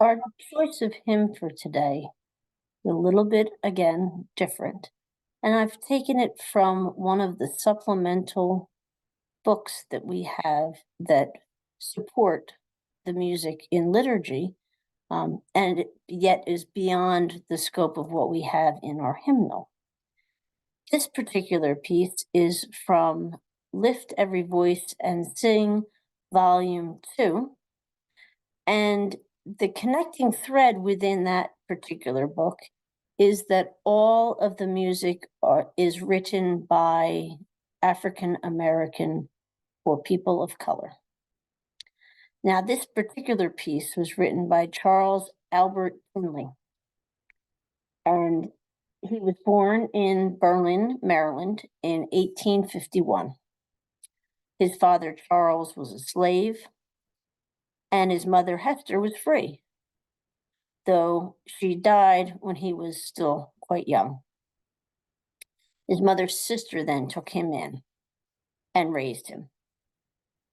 Our choice of hymn for today is a little bit, again, different. And I've taken it from one of the supplemental books that we have that support the music in liturgy, and yet is beyond the scope of what we have in our hymnal. This particular piece is from Lift Every Voice and Sing, Volume 2. And the connecting thread within that particular book is that all of the music is written by African American or people of color. Now, this particular piece was written by Charles Albert Finley, and he was born in Berlin, Maryland in 1851. His father, Charles, was a slave, and his mother, Hester, was free, though she died when he was still quite young. His mother's sister then took him in and raised him.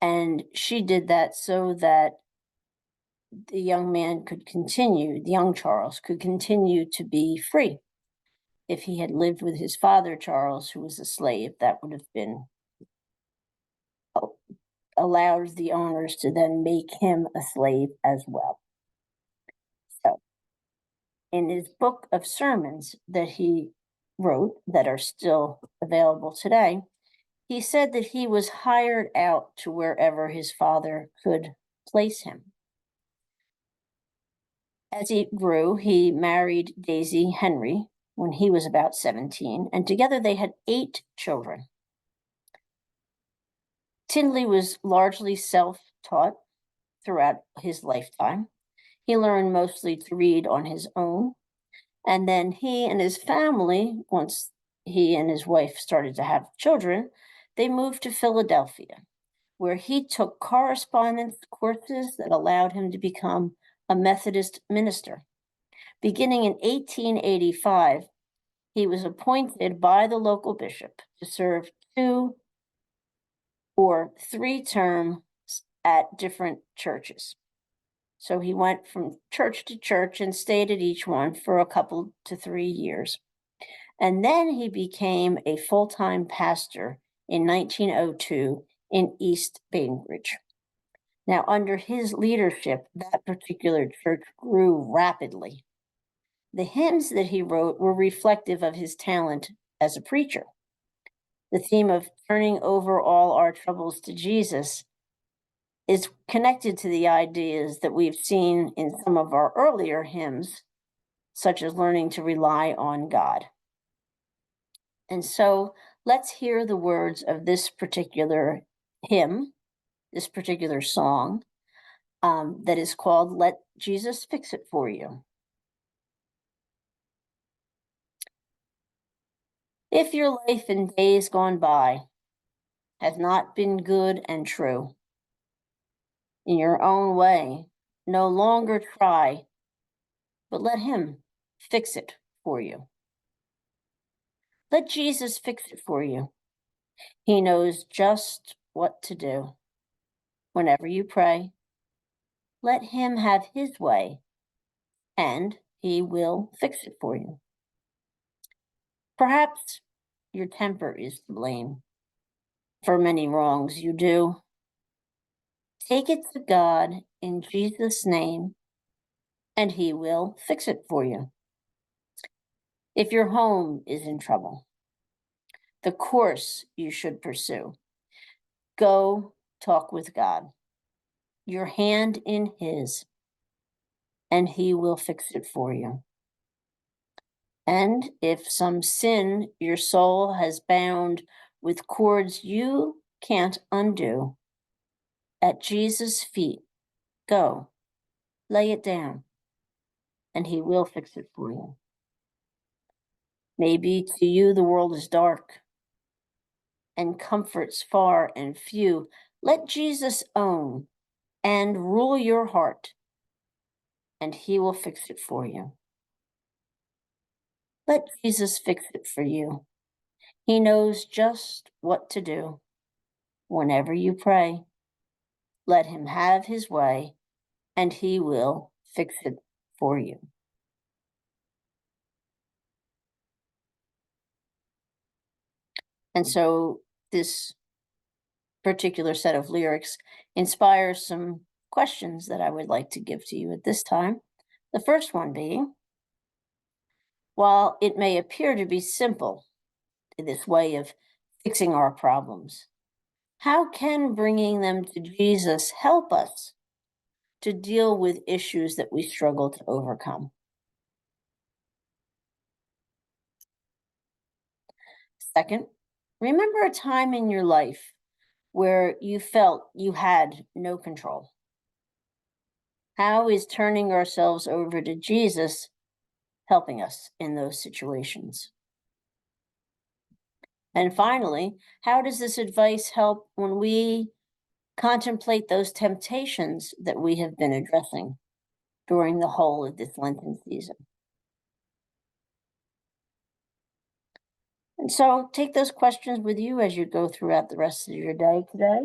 And she did that so that the young man could continue, the young Charles could continue to be free. If he had lived with his father, Charles, who was a slave, that would have been allowed the owners to then make him a slave as well. So, in his book of sermons that he wrote that are still available today, he said that he was hired out to wherever his father could place him. As he grew, he married Daisy Henry when he was about 17, and together they had 8 children. Tindley was largely self-taught throughout his lifetime. He learned mostly to read on his own, and then he and his family, once he and his wife started to have children, they moved to Philadelphia, where he took correspondence courses that allowed him to become a Methodist minister. Beginning in 1885, he was appointed by the local bishop to serve 2 or 3 terms at different churches. So he went from church to church and stayed at each one for a couple to 3 years. And then he became a full-time pastor in 1902 in East Bainbridge. Now, under his leadership, that particular church grew rapidly. The hymns that he wrote were reflective of his talent as a preacher. The theme of turning over all our troubles to Jesus is connected to the ideas that we've seen in some of our earlier hymns, such as learning to rely on God. And so let's hear the words of this particular hymn, this particular song, that is called Let Jesus Fix It For You. If your life in days gone by has not been good and true, in your own way, no longer try, but let him fix it for you. Let Jesus fix it for you. He knows just what to do. Whenever you pray, let him have his way, and he will fix it for you. Perhaps your temper is to blame for many wrongs you do. Take it to God in Jesus' name, and he will fix it for you. If your home is in trouble, the course you should pursue, go talk with God, your hand in his, and he will fix it for you. And if some sin your soul has bound with cords you can't undo, at Jesus' feet, go, lay it down, and he will fix it for you. Maybe to you the world is dark and comforts far and few. Let Jesus own and rule your heart, and he will fix it for you. Let Jesus fix it for you. He knows just what to do. Whenever you pray, let him have his way, and he will fix it for you. And so this particular set of lyrics inspires some questions that I would like to give to you at this time. The first one being, while it may appear to be simple, this way of fixing our problems, how can bringing them to Jesus help us to deal with issues that we struggle to overcome? Second, remember a time in your life where you felt you had no control. How is turning ourselves over to Jesus helping us in those situations? And finally, how does this advice help when we contemplate those temptations that we have been addressing during the whole of this Lenten season? And so take those questions with you as you go throughout the rest of your day today.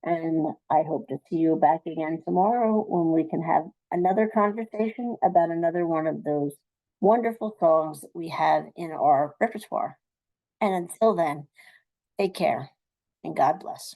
And I hope to see you back again tomorrow when we can have another conversation about another one of those wonderful songs that we have in our repertoire. And until then, take care and God bless.